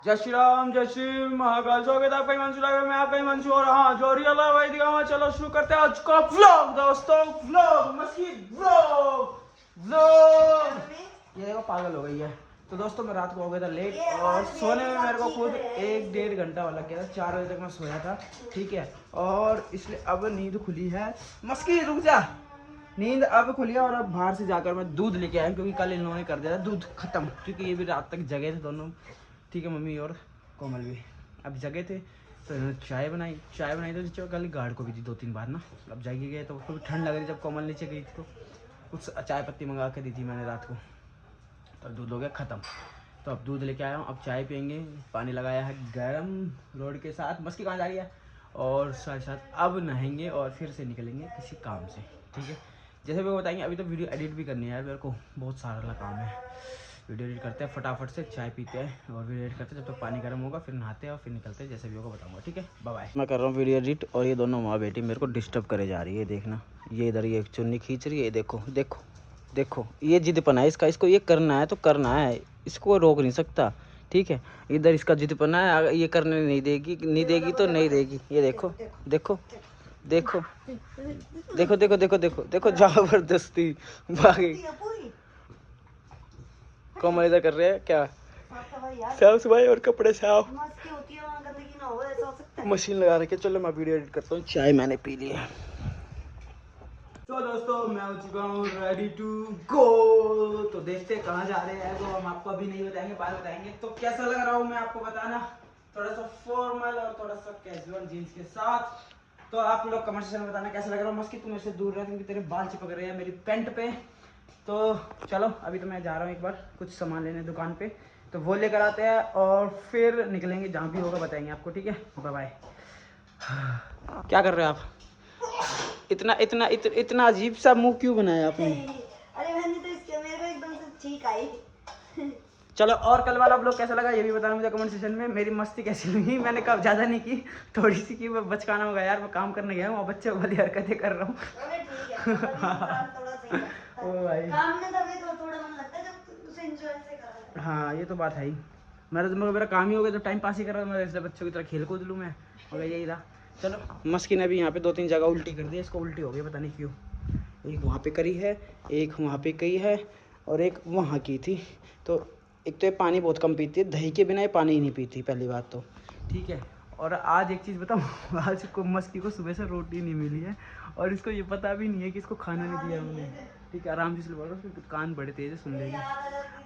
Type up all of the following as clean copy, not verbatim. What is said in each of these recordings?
जय श्री राम, जय श्री महाकाल। स्वागत है आपका हिमांशु लाइव में। आपका हिमांशु और हाँ जो रियल भाई दिखावा। चलो शुरू करते हैं आज का व्लॉग दोस्तों। व्लॉग मस्जिद व्लॉग ये देखो पागल हो गई है। तो दोस्तों मैं रात को हो गया था लेट और सोने में मेरे को खुद 1-1.5 घंटा वाला गया था। 4 बजे तक मैं सोया था, ठीक है। और इसलिए अब नींद खुली है। मस्की रुक जा, नींद अब खुली है। और अब बाहर से जाकर मैं दूध लेके आया क्योंकि कल इन्होंने कर दिया था दूध खत्म, क्योंकि ये भी रात तक जगे थे दोनों, ठीक है। मम्मी और कोमल भी अब जगे थे तो इन्होंने चाय बनाई तो नीचे कल गार्ड को भी दी 2-3 बार ना। अब जागी गए तो उसको भी ठंड लग रही जब कोमल नीचे गई थी तो कुछ चाय पत्ती मंगा के दी थी मैंने रात को। तो दूध हो गया ख़त्म, तो अब दूध लेके आया हूँ। अब चाय पियेंगे। पानी लगाया है गर्म रोड के साथ। मस्की कहाँ जा रही है। और साथ अब नहाएंगे और फिर से निकलेंगे किसी काम से, ठीक है। जैसे भी बताएंगे। अभी तो वीडियो एडिट भी करनी है यार, मेरे को बहुत सारा काम है। वीडियो एडिट करते हैं फटाफट से, चाय पीते हैं और वीडियो एडिट करते हैं। जब तक पानी गर्म होगा फिर नहाते हैं और फिर निकलते हैं। जैसे भी होगा बताऊंगा, ठीक है। Bye bye. मैं कर रहा हूँ वीडियो एडिट और ये दोनों माँ बेटी मेरे को डिस्टर्ब करे जा रही है। देखना ये इधर ये चुन्नी खींच रही है। देखो देखो देखो, ये जिदपना है इसका। इसको ये करना है तो करना है, इसको रोक नहीं सकता, ठीक है। इधर इसका जिदपना है, अगर ये करने नहीं देगी तो नहीं देगी। ये देखो देखो देखो देखो देखो देखो देखो देखो जबरदस्ती भागी। कोमल इधर कर रहे हैं क्या, साफ सफाई और कपड़े साफ, मशीन लगा रखी है। चलो मैं वीडियो एडिट करता हूँ। चाय मैंने पी ली है। तो दोस्तों मैं हो चुका हूँ रेडी टू गो। तो देखते हैं कहाँ जा रहे हैं, तो हम आपको अभी नहीं बताएंगे, बाद बताएंगे। तो कैसा लग रहा हूँ मैं आपको बताना, थोड़ा सा फॉर्मल और थोड़ा सा कैजुअल जीन्स के साथ। तो आप लोग कमेंट सेक्शन में बताना कैसा लग रहा हूँ। मस्की तू मेरे से दूर रह क्योंकि तेरे बाल चिपक रहे हैं मेरी पैंट पे। तो चलो अभी तो मैं जा रहा हूँ एक बार कुछ सामान लेने दुकान पे, तो वो लेकर आते हैं और फिर निकलेंगे। जहाँ भी होगा बताएंगे आपको, ठीक है। Bye bye. क्या कर रहे हो आप? इतना अजीब सा मुंह क्यों बनाया आपने? अरे मैंने तो इसके मेरे को एकदम से ठीक आई। चलो और कल वाला ब्लॉग कैसा लगा ये भी बताना मुझे कमेंट सेक्शन में। मेरी मस्ती कैसी लगी, मैंने कब ज़्यादा नहीं की, थोड़ी सी की। मैं बचकाना होगा यार, मैं काम करने गया हूँ और बच्चे वाली हरकतें कर रहा हूँ। ओ भाई काम में तभी तो थोड़ा मन लगता है जब उसे एंजॉय से कर रहा है। हाँ ये तो बात है ही। मेरा काम ही हो गया तो टाइम पास ही कर रहा हूँ मैं, इसलिए बच्चों की तरह खेल कूद लूँ मैं, और यही रहा। चलो मस्की ने भी यहाँ पे 2-3 जगह उल्टी कर दी। इसको उल्टी हो गई पता नहीं क्यों। एक वहाँ पे करी है, एक वहाँ पे करी है और एक वहाँ की थी। तो एक तो ये पानी बहुत कम पीती है, दही के बिना ये पानी ही नहीं पीती पहली बात तो, ठीक है। और आज एक चीज़ बताऊँ, आज को मस्की को सुबह से रोटी नहीं मिली है और इसको ये पता भी नहीं है कि इसको खाना नहीं दिया हमने, ठीक है। आराम से बोल रहा हूँ, उसके कान बड़े तेज सुन लेगी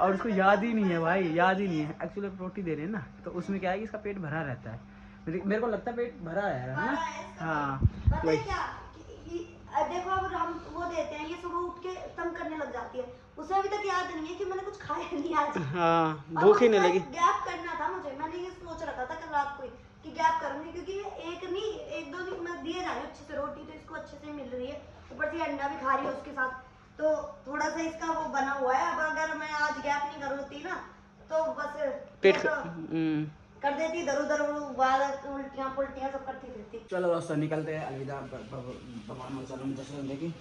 और उसको याद ही नहीं है भाई, याद ही नहीं है। एक्चुअली रोटी दे रहे हैं ना तो उसमें क्या है कि इसका पेट भरा रहता है। मेरे को लगता है पेट भरा है ना। हाँ वही। देखो अब हम वो देते हैं, ये सुबह उठ के तंग करने लग जाती है। उसे अभी तक याद नहीं है कि मैंने कुछ खाया नहीं आज। हाँ भूख ही नहीं लगी। गैप करना था मुझे, मैंने ये सोच रखा था कल रात को कि गैप करूंगी, क्योंकि एक नहीं 1-2 दिन मैं दिए जा रही हूँ अच्छे से रोटी, तो इसको अच्छे से मिल रही है। ऊपर से अंडा भी खा रही है उसके साथ, तो थोड़ा सा इसका वो बना हुआ है। अब अगर मैं आज गैप नहीं करती ना तो बस पेट कर देती, इधर उधर उल्टियाँ पुल्टियाँ सब करती रहती। चलो दोस्तों निकलते हैं। अलविदा भगवान चलो दर्शन देखी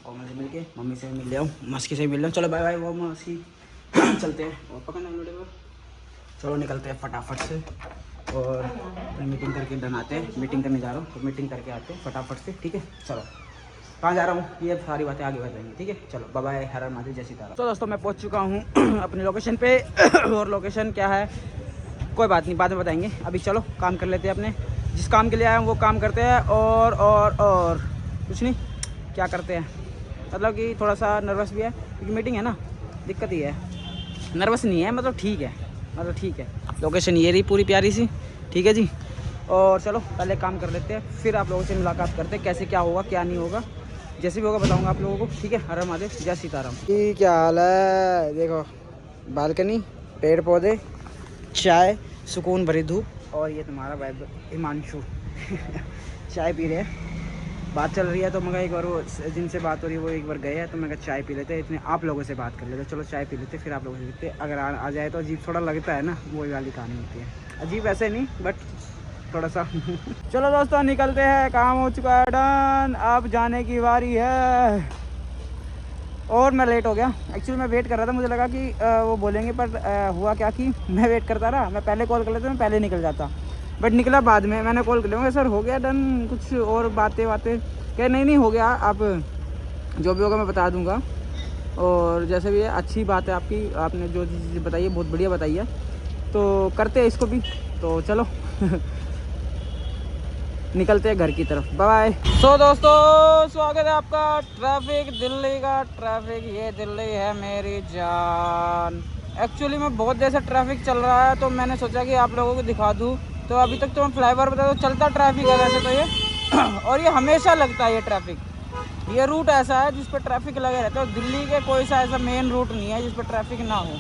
और मुझे मिल के मम्मी से मिल जाऊँ, मस्की से मिल जाऊँ। चलो बाय बाय वो मस्की। चलते हैं और पकड़ना वीडियो। चलो निकलते हैं फटाफट से और मीटिंग करके डन आते हैं। मीटिंग करने जा रहा हूँ तो मीटिंग करके आते हैं फटाफट से, ठीक है। चलो कहाँ जा रहा हूँ ये सारी बातें आगे बताएंगे, ठीक है। चलो बाय बाय, हर हर महादेव, जय सीताराम। तो दोस्तों मैं पहुँच चुका हूँ अपनी लोकेशन पे और लोकेशन क्या है कोई बात नहीं बाद में बताएंगे। अभी चलो काम कर लेते हैं अपने, जिस काम के लिए आए हैं वो काम करते हैं। और कुछ नहीं, क्या करते हैं मतलब कि थोड़ा सा नर्वस भी है क्योंकि मीटिंग है ना, दिक्कत ही है। नर्वस नहीं है मतलब ठीक है। लोकेशन ये रही पूरी प्यारी सी, ठीक है जी। और चलो पहले काम कर लेते हैं, फिर आप लोगों से मुलाकात करते हैं कैसे क्या होगा क्या नहीं होगा। जैसे भी होगा बताऊँगा आप लोगों को, ठीक है। हर हर महादेव, जय सीताराम। क्या हाल है, देखो बालकनी, पेड़ पौधे, चाय, सुकून भरी धूप और ये तुम्हारा भाई हिमांशु चाय पी रहे हैं। बात चल रही है तो मगर एक बार वो जिनसे बात हो रही है वो एक बार गए हैं तो मैं चाय पी लेते, इतने आप लोगों से बात कर लेते। चलो चाय पी लेते फिर आप लोगों से देखते। अगर आ जाए तो अजीब थोड़ा लगता है ना, वो वाली कहानी होती है। अजीब ऐसे नहीं बट थोड़ा सा चलो दोस्तों निकलते हैं, काम हो चुका है डन, अब जाने की बारी है। और मैं लेट हो गया। एक्चुअली मैं वेट कर रहा था, मुझे लगा कि वो बोलेंगे, पर हुआ क्या कि मैं वेट करता रहा। मैं पहले कॉल कर लेता, मैं पहले निकल जाता, बट निकला बाद में। मैंने कॉल कर लिया, सर हो गया डन, कुछ और बातें क्या, नहीं हो गया, आप जो भी होगा मैं बता दूंगा। और जैसे भी है, अच्छी बात है आपकी, आपने जो चीज़ बताई है बहुत बढ़िया बताई है, तो करते हैं इसको भी। तो चलो निकलते हैं घर की तरफ, बाय। सो दोस्तों, स्वागत है आपका। ट्रैफिक, दिल्ली का ट्रैफिक, ये दिल्ली है मेरी जान। एक्चुअली में बहुत देर से ट्रैफिक चल रहा है, तो मैंने सोचा कि आप लोगों को दिखा दूँ। तो अभी तक तो मैं फ्लाईओवर बता दो, चलता ट्रैफिक है वैसे तो ये और ये हमेशा लगता है ये ट्रैफिक। ये रूट ऐसा है जिस पर ट्रैफिक लगे रहता है। दिल्ली के कोई सा ऐसा मेन रूट नहीं है जिस पर ट्रैफिक ना हो।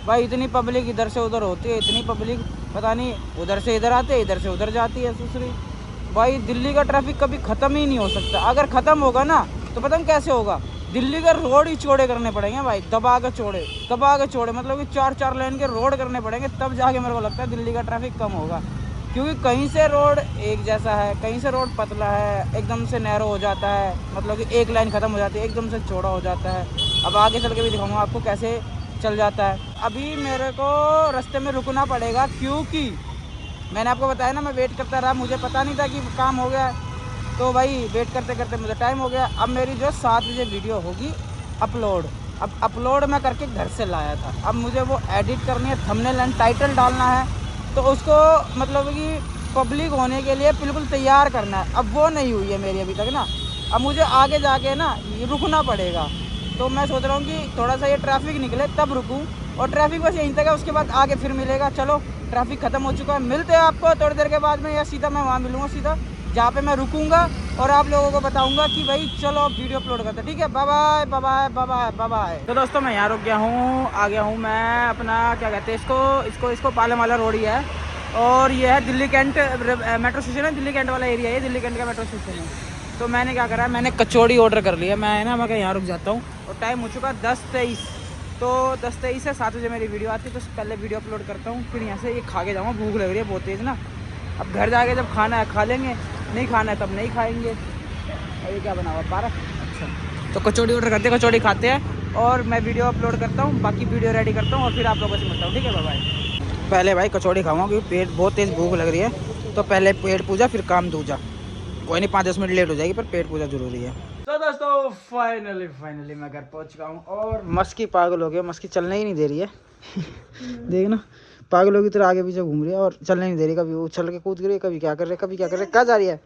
भाई इतनी पब्लिक इधर से उधर होती है, इतनी पब्लिक पता नहीं, उधर से इधर आते है, इधर से उधर जाती है दूसरी। भाई दिल्ली का ट्रैफिक कभी ख़त्म ही नहीं हो सकता। अगर ख़त्म होगा ना तो पता नहीं कैसे होगा। दिल्ली का रोड ही चौड़े करने पड़ेंगे भाई, दबा के चौड़े, मतलब कि 4-4 लेन के रोड करने पड़ेंगे, तब जाके मेरे को लगता है दिल्ली का ट्रैफिक कम होगा। क्योंकि कहीं से रोड एक जैसा है, कहीं से रोड पतला है, एकदम से नैरो हो जाता है, मतलब कि एक लाइन ख़त्म हो जाती है, एकदम से चौड़ा हो जाता है। अब आगे चल के भी दिखाऊंगा आपको कैसे चल जाता है। अभी मेरे को रास्ते में रुकना पड़ेगा, क्योंकि मैंने आपको बताया ना, मैं वेट करता रहा, मुझे पता नहीं था कि काम हो गया। तो भाई वेट करते करते मुझे टाइम हो गया। अब मेरी जो 7 बजे वीडियो होगी अपलोड, अब अपलोड मैं करके घर से लाया था, अब मुझे वो एडिट करनी है, थंबनेल एंड टाइटल डालना है, तो उसको मतलब कि पब्लिक होने के लिए बिल्कुल तैयार करना है। अब वो नहीं हुई है मेरी अभी तक ना। अब मुझे आगे जाके ना रुकना पड़ेगा। तो मैं सोच रहा हूँ कि थोड़ा सा ये ट्रैफिक निकले तब रुकूँ, और ट्रैफिक बस यहीं तक है, उसके बाद आगे फिर मिलेगा। चलो ट्रैफिक ख़त्म हो चुका है, मिलते हैं आपको थोड़ी देर के बाद में, या सीधा मैं वहाँ मिलूँगा सीधा जहाँ पे मैं रुकूँगा, और आप लोगों को बताऊँगा कि भाई चलो अब वीडियो अपलोड करते हैं। ठीक है, bye bye bye bye bye bye bye bye. तो दोस्तों मैं यहाँ रुक गया हूँ, आ गया हूँ मैं अपना, क्या कहते हैं इसको पालमवाला रोड ही है, और ये है दिल्ली कैंट मेट्रो स्टेशन है। दिल्ली कैंट वाला एरिया है, दिल्ली कैंट का मेट्रो स्टेशन है। तो मैंने क्या करा, मैंने कचौड़ी ऑर्डर कर लिया। मैं ना, मैं यहाँ रुक जाता हूँ, और टाइम हो चुका 10:23। तो 10:23 से 7 बजे मेरी वीडियो आती है, तो पहले वीडियो अपलोड करता हूँ, फिर यहाँ से ये खा के जाऊँगा। भूख लग रही है बहुत तेज़ ना। अब घर जाके जब खाना है खा लेंगे, नहीं खाना है तब नहीं खाएंगे। और ये क्या बना हुआ, पारा। अच्छा, तो कचौड़ी ऑर्डर करते हैं, कचौड़ी खाते हैं, और मैं वीडियो अपलोड करता हूँ, बाकी वीडियो रेडी करता हूँ, और फिर आप लोगों से मिलता हूँ। ठीक है, बाय बाय। पहले भाई कचौड़ी खाऊंगा, क्योंकि पेट बहुत तेज़ भूख लग रही है। तो पहले पेट पूजा फिर काम दूजा। कोई नहीं, 5-10 मिनट लेट हो जाएगी, पर पेट पूजा जरूरी है। तो दोस्तों फाइनली मैं घर पहुंच चुका हूँ, और मस्की पागल हो गया, मस्की चलने ही नहीं दे रही है देखना, पागलों की तरह आगे पीछे घूम रही है, और चलने नहीं दे रही। कभी उछल के कूद रही है, कभी क्या कर रहे, कहाँ जा रही है।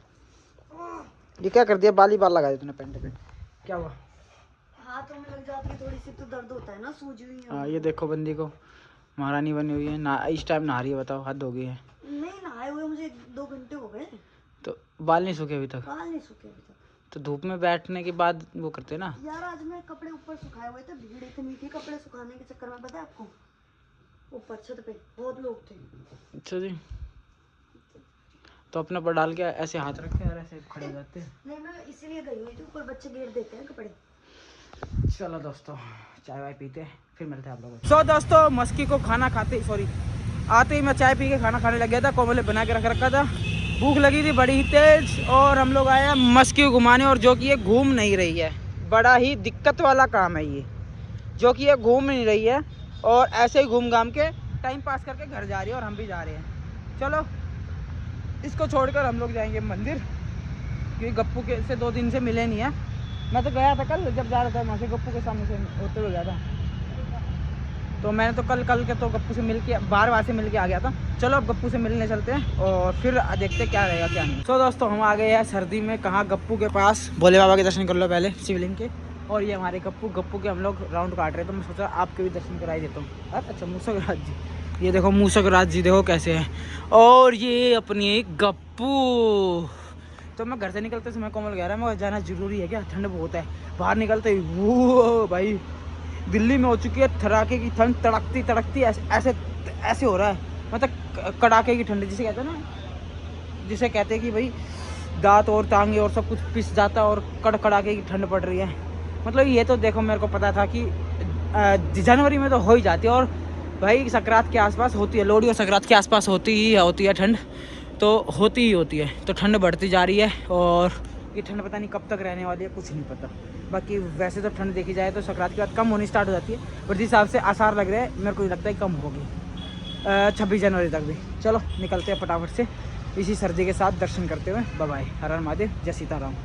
ये क्या कर दिया, बाल लगा दिया तूने पैंट पे, क्या हुआ। हाथों में लग जाती है थोड़ी सी तो दर्द होता है ना, सूज हुई है। हाँ, ये देखो बंदी को महारानी बनी हुई है ना, इस टाइम नहा रही है। बताओ, हद हो गई है। नहीं नहाए हुए मुझे 2 घंटे हो गए। तो बाल नहीं सूखे अभी तक? बाल नहीं सूखे अभी तक। तो धूप में बैठने के बाद वो करते ना यार। आज मैं कपड़े ऊपर सुखाए हुए थे, भीड़ इतनी थी कपड़े सुखाने के चक्कर में, पता है आपको, ऊपर छत पे बहुत लोग थे। अच्छा जी, तो अपने पर डाल के ऐसे हाथ रखे और ऐसे खड़े हो जाते हैं। नहीं, मैं इसीलिए गई हुई थी ऊपर, बच्चे घेर देते हैं कपड़े। चलो दोस्तों, चाय वाय पीते हैं, फिर मिलते हैं आप लोगों से। सो दोस्तों, मस्की को खाना खाते आते ही मैं चाय पी के खाना खाने लग गया था। कोमल बना के रख रखा था, भूख लगी थी बड़ी ही तेज, और हम लोग आए हैं मस्की को घुमाने, और जो कि ये घूम नहीं रही है। बड़ा ही दिक्कत वाला काम है ये, जो कि ये घूम नहीं रही है, और ऐसे ही घूम घाम के टाइम पास करके घर जा रही है, और हम भी जा रहे हैं। चलो इसको छोड़कर हम लोग जाएंगे मंदिर, क्योंकि गप्पू के से 2 दिन से मिले नहीं है। मैं तो गया था कल, जब जा रहा था वहाँ से गप्पू के सामने से होते हुए गया था। तो मैंने तो कल के तो गप्पू से मिल के बार से मिल के आ गया था। चलो अब गप्पू से मिलने चलते हैं, और फिर देखते क्या रहेगा क्या नहीं। तो दोस्तों हम आ गए हैं सर्दी में, कहाँ, गप्पू के पास। भोले बाबा के दर्शन कर लो पहले, शिवलिंग के। और ये हमारे गप्पू के हम लोग राउंड काट रहे हैं, तो मैं सोचा आपके भी दर्शन कराई देता हूँ। अच्छा, मूसक राज जी, ये देखो मूसक राज जी, देखो कैसे हैं। और ये अपनी गप्पू। तो मैं घर से निकलते समय कोमल कह रहा है मैं जाना जरूरी है क्या, ठंड बहुत है। बाहर निकलते ही वो भाई दिल्ली में हो चुकी है थराके की ठंड, तड़कती ऐसे हो रहा है, मतलब कड़ाके की ठंड जिसे कहते हैं ना, जिसे कहते हैं कि भाई दांत और टांगे और सब कुछ पिस जाता है, और कड़ाके की ठंड पड़ रही है। मतलब ये तो देखो, मेरे को पता था कि जनवरी में तो हो ही जाती है, और भाई संक्रांत के आसपास होती है, लोहड़ी और संक्रांत के आसपास होती है ठंड, तो होती ही होती है। तो ठंड बढ़ती जा रही है, और ये ठंड पता नहीं कब तक रहने वाली है, कुछ नहीं पता। बाकी वैसे तो ठंड देखी जाए तो संक्रांत के बाद कम होनी स्टार्ट हो जाती है, बट जिस हिसाब से आसार लग रहे हैं मेरे को लगता है कम होगी 26 जनवरी तक भी। चलो निकलते हैं फटाफट से इसी सर्दी के साथ दर्शन करते हुए। बाय बाय, हर हर महादेव, जय सीताराम।